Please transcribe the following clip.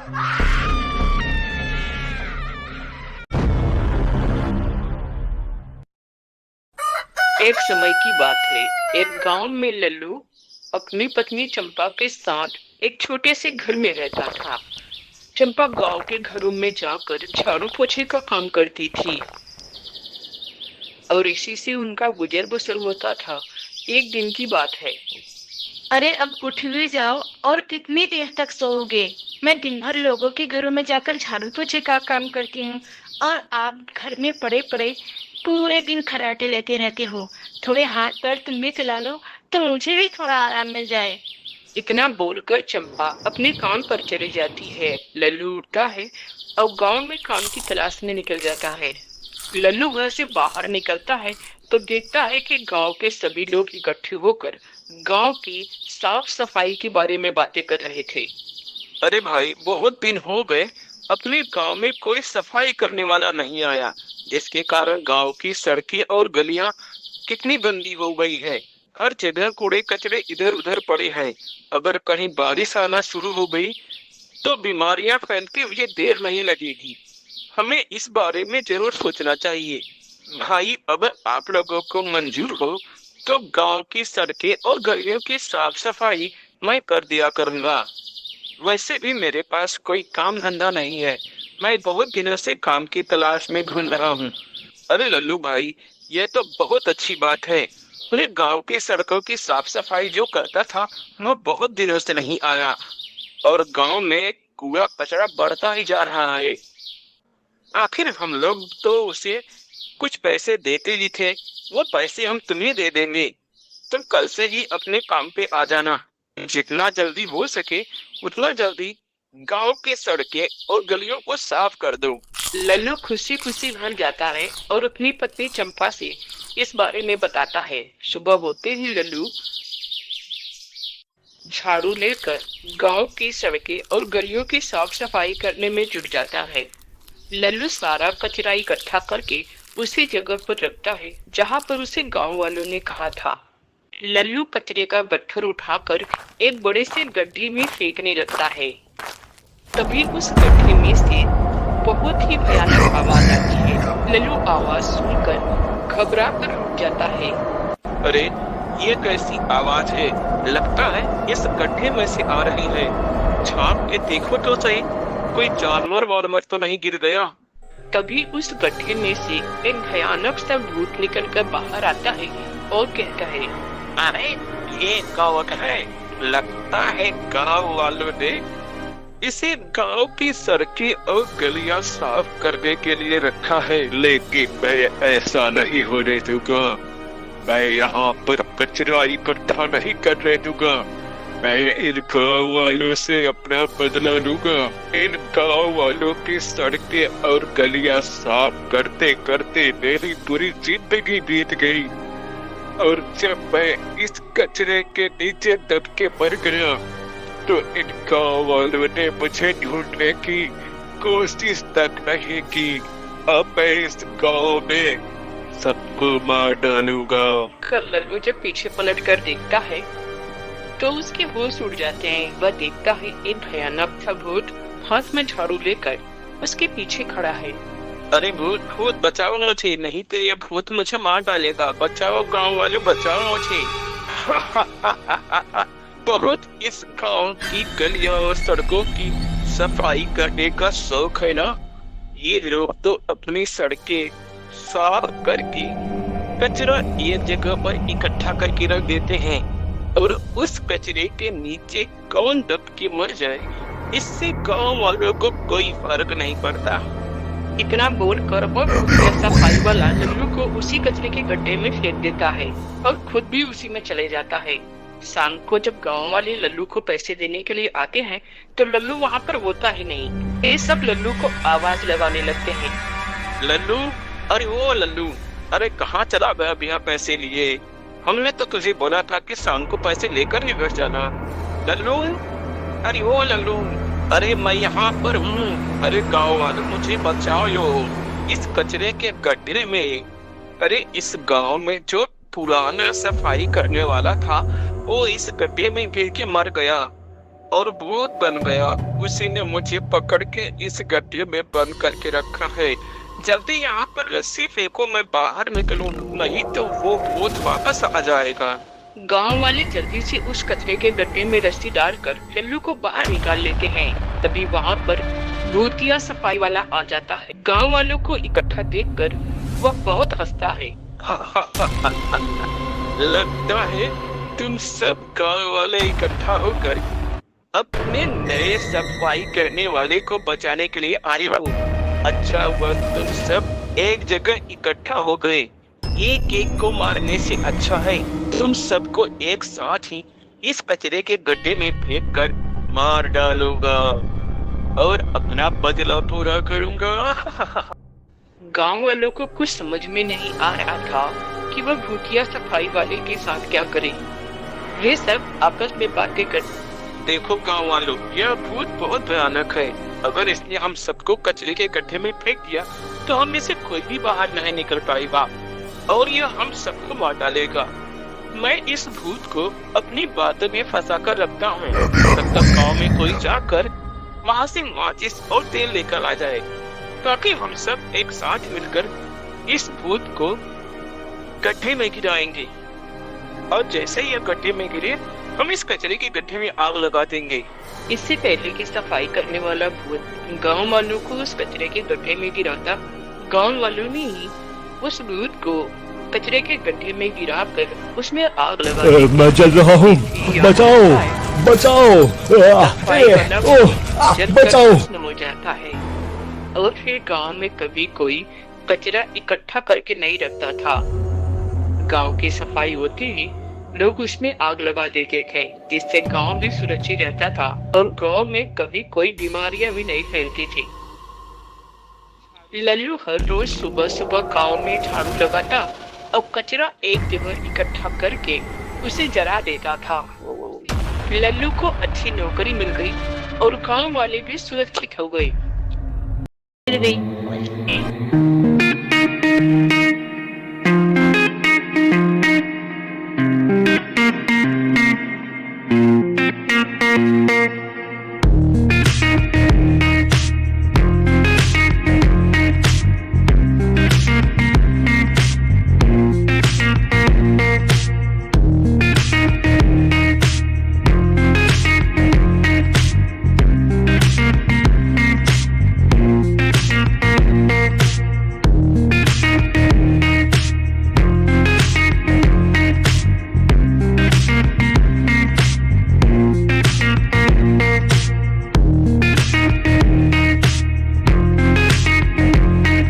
एक समय की बात है। एक गांव में लल्लू अपनी पत्नी चंपा के साथ एक छोटे से घर में रहता था। चंपा गांव के घरों में जाकर झाड़ू पोछे का काम करती थी और इसी से उनका गुजर बसर होता था। एक दिन की बात है। अरे अब उठ भी जाओ, और कितनी देर तक सोओगे? मैं दिन भर लोगों के घरों में जाकर झाड़ू पोछे का काम करती हूँ, और आप घर में पड़े पड़े पूरे दिन खर्राटे लेते रहते हो। थोड़े हाथ पैर तुम भी चला लो तो मुझे भी थोड़ा आराम मिल जाए। इतना बोलकर चंपा अपने काम पर चली जाती है। लल्लू उठता है और गांव में काम की तलाश में निकल जाता है। लल्लू घर से बाहर निकलता है तो देखता है कि गांव के सभी लोग इकट्ठे होकर गांव की साफ सफाई के बारे में बातें कर रहे थे। अरे भाई, बहुत दिन हो गए अपने गांव में कोई सफाई करने वाला नहीं आया, जिसके कारण गांव की सड़कें और गलियां कितनी गंदी हो गई है। हर जगह कूड़े कचरे इधर उधर पड़े हैं। अगर कहीं बारिश आना शुरू हो गई तो बीमारियां फैलते हुए देर नहीं लगेगी। हमें इस बारे में जरूर सोचना चाहिए। भाई, अब आप लोगों को मंजूर हो तो गांव की सड़कें और गलियों की साफ सफाई मैं कर दिया करूंगा। वैसे भी मेरे पास कोई काम धंधा नहीं है। मैं बहुत दिनों से काम की तलाश में ढूंढ रहा हूँ। अरे लल्लू भाई, ये तो बहुत अच्छी बात है। पूरे गांव की सड़कों की साफ सफाई जो करता था वो बहुत दिनों से नहीं आया और गांव में कूड़ा कचरा बढ़ता ही जा रहा है। आखिर हम लोग तो उसे कुछ पैसे देते ही थे। वो पैसे हम तुम्हें दे देंगे। तुम कल से ही अपने काम पे आ जाना। जितना जल्दी हो सके उतना जल्दी गांव की सड़कें और गलियों को साफ कर दो। लल्लू खुशी खुशी घर जाता है और अपनी पत्नी चंपा से इस बारे में बताता है। सुबह होते ही लल्लू झाड़ू लेकर गांव की सड़कें और गलियों की साफ सफाई करने में जुट जाता है। लल्लू सारा कचरा इकट्ठा करके उसी जगह पर रखता है जहां पर उसे गांव वालों ने कहा था। लल्लू कचरे का गट्ठर उठाकर एक बड़े से गड्ढे में फेंकने लगता है। तभी उस गड्ढे में से बहुत ही भयानक आवाज आती है। लल्लू आवाज सुनकर घबरा कर रुक जाता है। अरे, ये कैसी आवाज है? लगता है इस गड्ढे में से आ रही है। झांक के देखो तो सही, कोई जानवर वानवर तो नहीं गिर गया। तभी उस गड्ढे में से एक भयानक सा भूत निकल कर बाहर आता है और कहता है, अरे ये कौन है? लगता है गांव वालों ने इसे गांव की सड़कें और गलियां साफ करने के लिए रखा है, लेकिन मैं ऐसा नहीं होने दूंगा। मैं यहाँ पर कचरा इकट्ठा नहीं करने दूंगा। मैं इन गाँव वालों से अपना बदला लूंगा। इन गाँव वालों की सड़कें और गलियां साफ करते करते मेरी पूरी जिंदगी बीत गई, और जब मैं इस कचरे के नीचे दब के मर गया तो इन गाँव वालों ने मुझे ढूंढने की कोशिश तक नहीं की। अब मैं इस गाँव में सबको मार डालूंगा। लल्लू जब पीछे पलट कर देखता है तो उसके होश उड़ जाते हैं। वह देखता है एक भयानक सा भूत हाथ में झाड़ू लेकर उसके पीछे खड़ा है। अरे भूत भूत बचाओ मुझे, नहीं तो ये भूत मुझे मार डालेगा। बचाओ गांव वाले, बचाओ मुझे। बहुत इस गांव की गलियों और सड़कों की सफाई करने का शौक है ना? ये लोग तो अपनी सड़कें साफ करके कचरा एक जगह पर इकट्ठा करके रख देते हैं, और उस कचरे के नीचे कौन दब के मर जाए इससे गांव वालों को कोई फर्क नहीं पड़ता। इतना बोलकर वो सफाई वाला लल्लू को उसी कचरे के गड्ढे में फेंक देता है और खुद भी उसी में चले जाता है। शाम को जब गांव वाले लल्लू को पैसे देने के लिए आते हैं तो लल्लू वहाँ पर होता ही नहीं। ये सब लल्लू को आवाज लगाने लगते हैं। लल्लू, अरे वो लल्लू, अरे कहाँ चला गया बिना पैसे लिए? हमने तो तुझे बोला था कि शाम को पैसे लेकर ही घर जाना। लल्लू, अरे वो लल्लू, अरे मैं यहाँ पर हूँ। अरे गाँव वालों मुझे बचाओ यो, इस कचरे के गड्ढे में। अरे इस गाँव में जो पुराना सफाई करने वाला था वो इस गड्ढे में गिर के मर गया। और भूत बन गया। उसी ने मुझे पकड़ के इस गड्ढे में बंद करके रखा है। जल्दी यहाँ पर रस्सी फेंको, मैं बाहर निकलूं, नहीं तो वो भूत वापस आ जाएगा। गांव वाले जल्दी से उस कचरे के गड्ढे में रस्सी डालकर लल्लू को बाहर निकाल लेते हैं। तभी वहाँ पर भूतिया सफाई वाला आ जाता है। गांव वालों को इकट्ठा देखकर वह बहुत हंसता है। लगता है तुम सब गांव वाले इकट्ठा होकर अपने नए सफाई करने वाले को बचाने के लिए आए हो। अच्छा हुआ तुम सब एक जगह इकट्ठा हो गए। एक एक को मारने से अच्छा है तुम सबको एक साथ ही इस कचरे के गड्ढे में फेंक कर मार डालूंगा और अपना बदला पूरा करूंगा। गांव वालों को कुछ समझ में नहीं आ रहा था कि वह भूतिया सफाई वाले के साथ क्या करे। वे सब आपस में बातें कर, देखो गांव वालों, यह भूत बहुत भयानक है। अगर इसने हम सबको कचरे के गड्ढे में फेंक दिया तो हम में से कोई भी बाहर नहीं निकल पाएगा और यह हम सबको मार डालेगा। मैं इस भूत को अपनी बातों में फंसा कर रखता हूँ। तब तक गाँव में कोई जाकर वहाँ से माचिस और तेल लेकर आ जाए ताकि हम सब एक साथ मिलकर इस भूत को गड्ढे में गिराएंगे और जैसे ही यह गड्ढे में गिरे हम इस कचरे के गड्ढे में आग लगा देंगे। इससे पहले कि सफाई करने वाला भूत गांव वालों को उस कचरे के गड्ढे में गिराता, गांव वालों ने ही उस भूत को कचरे के गड्ढे में गिरा कर उसमें आग लगा दी। मैं जल रहा हूँ, बचाओ बचाओ, बचाओ। हो जाता है और फिर गांव में कभी कोई कचरा इकट्ठा करके नहीं रखता था। गांव की सफाई होती ही लोग उसमें आग लगा देते थे, जिससे गांव भी सुरक्षित रहता था और गांव में कभी कोई बीमारियां भी नहीं फैलती थी। लल्लू हर रोज सुबह सुबह गांव में झाड़ू लगाता और कचरा एक जगह इकट्ठा करके उसे जला देता था। लल्लू को अच्छी नौकरी मिल गई और गांव वाले भी सुरक्षित हो गए।